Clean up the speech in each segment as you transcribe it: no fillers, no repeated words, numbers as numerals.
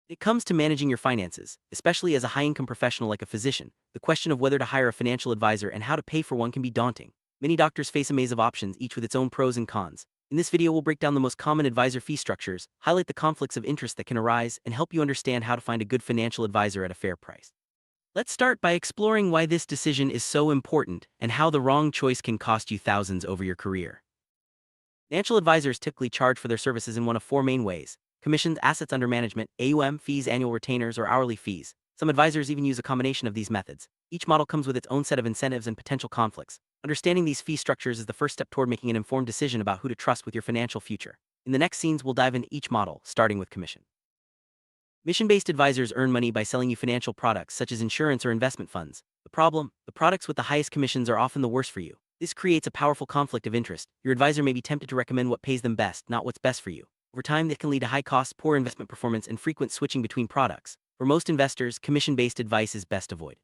It comes to managing your finances, especially as a high-income professional like a physician. The question of whether to hire a financial advisor and how to pay for one can be daunting. Many doctors face a maze of options, each with its own pros and cons. In this video, we'll break down the most common advisor fee structures, highlight the conflicts of interest that can arise, and help you understand how to find a good financial advisor at a fair price. Let's start by exploring why this decision is so important and how the wrong choice can cost you thousands over your career. Financial advisors typically charge for their services in one of four main ways: commissions, assets under management, AUM, fees, annual retainers, or hourly fees. Some advisors even use a combination of these methods. Each model comes with its own set of incentives and potential conflicts. Understanding these fee structures is the first step toward making an informed decision about who to trust with your financial future. In the next scenes, we'll dive into each model, starting with commission. Mission-based advisors earn money by selling you financial products such as insurance or investment funds. The problem: the products with the highest commissions are often the worst for you. This creates a powerful conflict of interest. Your advisor may be tempted to recommend what pays them best, not what's best for you. Over time, this can lead to high costs, poor investment performance, and frequent switching between products. For most investors, commission-based advice is best avoided.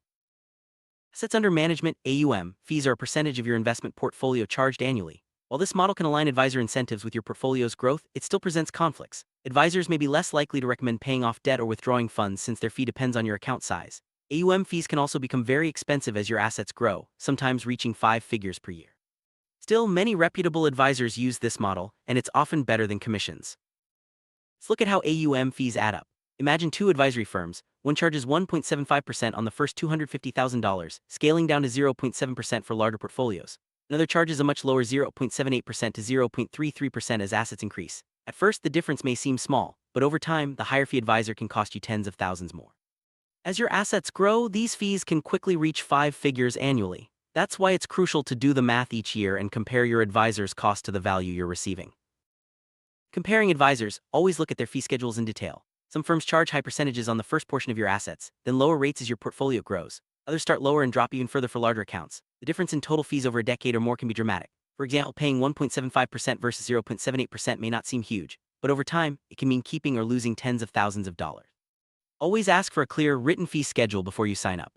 Assets under management, AUM, fees are a percentage of your investment portfolio charged annually. While this model can align advisor incentives with your portfolio's growth, it still presents conflicts. Advisors may be less likely to recommend paying off debt or withdrawing funds since their fee depends on your account size. AUM fees can also become very expensive as your assets grow, sometimes reaching 5 figures per year. Still, many reputable advisors use this model, and it's often better than commissions. Let's look at how AUM fees add up. Imagine two advisory firms. One charges 1.75% on the first $250,000, scaling down to 0.7% for larger portfolios. Another charges a much lower 0.78% to 0.33% as assets increase. At first, the difference may seem small, but over time, the higher fee advisor can cost you tens of thousands more. As your assets grow, these fees can quickly reach 5 figures annually. That's why it's crucial to do the math each year and compare your advisor's cost to the value you're receiving. Comparing advisors, always look at their fee schedules in detail. Some firms charge high percentages on the first portion of your assets, then lower rates as your portfolio grows. Others start lower and drop even further for larger accounts. The difference in total fees over a decade or more can be dramatic. For example, paying 1.75% versus 0.78% may not seem huge, but over time, it can mean keeping or losing tens of thousands of dollars. Always ask for a clear, written fee schedule before you sign up.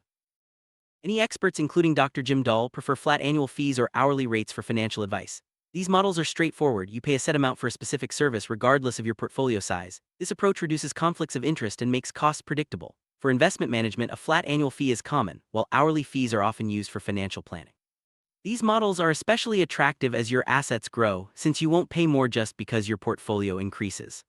Many experts, including Dr. Jim Dahl, prefer flat annual fees or hourly rates for financial advice. These models are straightforward. You pay a set amount for a specific service regardless of your portfolio size. This approach reduces conflicts of interest and makes costs predictable. For investment management, a flat annual fee is common, while hourly fees are often used for financial planning. These models are especially attractive as your assets grow, since you won't pay more just because your portfolio increases.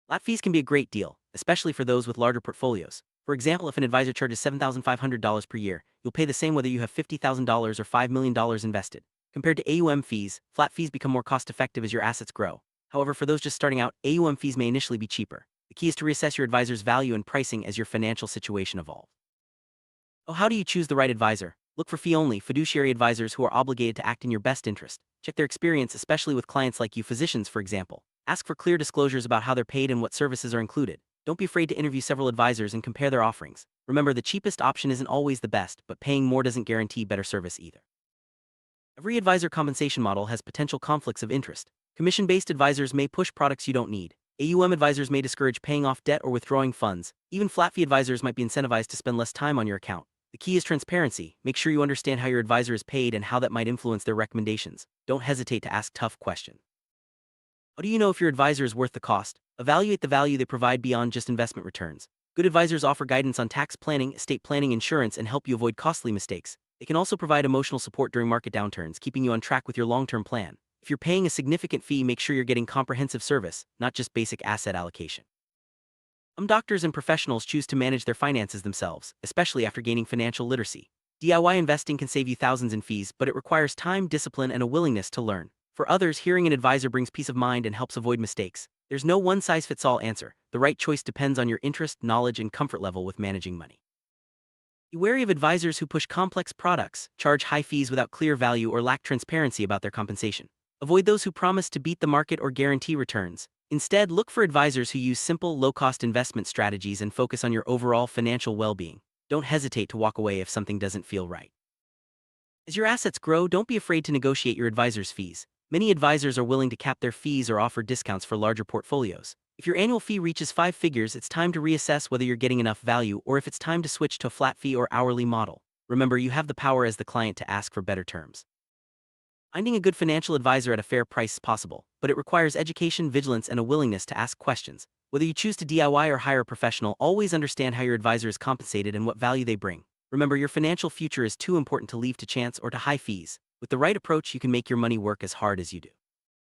Flat fees can be a great deal, especially for those with larger portfolios. For example, if an advisor charges $7,500 per year, you'll pay the same whether you have $50,000 or $5 million invested. Compared to AUM fees, flat fees become more cost-effective as your assets grow. However, for those just starting out, AUM fees may initially be cheaper. The key is to reassess your advisor's value and pricing as your financial situation evolves. Oh, how do you choose the right advisor? Look for fee-only, fiduciary advisors who are obligated to act in your best interest. Check their experience, especially with clients like you, physicians, for example. Ask for clear disclosures about how they're paid and what services are included. Don't be afraid to interview several advisors and compare their offerings. Remember, the cheapest option isn't always the best, but paying more doesn't guarantee better service either. Every advisor compensation model has potential conflicts of interest. Commission-based advisors may push products you don't need. AUM advisors may discourage paying off debt or withdrawing funds. Even flat-fee advisors might be incentivized to spend less time on your account. The key is transparency. Make sure you understand how your advisor is paid and how that might influence their recommendations. Don't hesitate to ask tough questions. How do you know if your advisor is worth the cost? Evaluate the value they provide beyond just investment returns. Good advisors offer guidance on tax planning, estate planning, insurance, and help you avoid costly mistakes. They can also provide emotional support during market downturns, keeping you on track with your long-term plan. If you're paying a significant fee, make sure you're getting comprehensive service, not just basic asset allocation. Some doctors and professionals choose to manage their finances themselves, especially after gaining financial literacy. DIY investing can save you thousands in fees, but it requires time, discipline, and a willingness to learn. For others, hiring an advisor brings peace of mind and helps avoid mistakes. There's no one-size-fits-all answer. The right choice depends on your interest, knowledge, and comfort level with managing money. Be wary of advisors who push complex products, charge high fees without clear value, or lack transparency about their compensation. Avoid those who promise to beat the market or guarantee returns. Instead, look for advisors who use simple, low-cost investment strategies and focus on your overall financial well-being. Don't hesitate to walk away if something doesn't feel right. As your assets grow, don't be afraid to negotiate your advisor's fees. Many advisors are willing to cap their fees or offer discounts for larger portfolios. If your annual fee reaches 5 figures, it's time to reassess whether you're getting enough value or if it's time to switch to a flat fee or hourly model. Remember, you have the power as the client to ask for better terms. Finding a good financial advisor at a fair price is possible, but it requires education, vigilance, and a willingness to ask questions. Whether you choose to DIY or hire a professional, always understand how your advisor is compensated and what value they bring. Remember, your financial future is too important to leave to chance or to high fees. With the right approach, you can make your money work as hard as you do.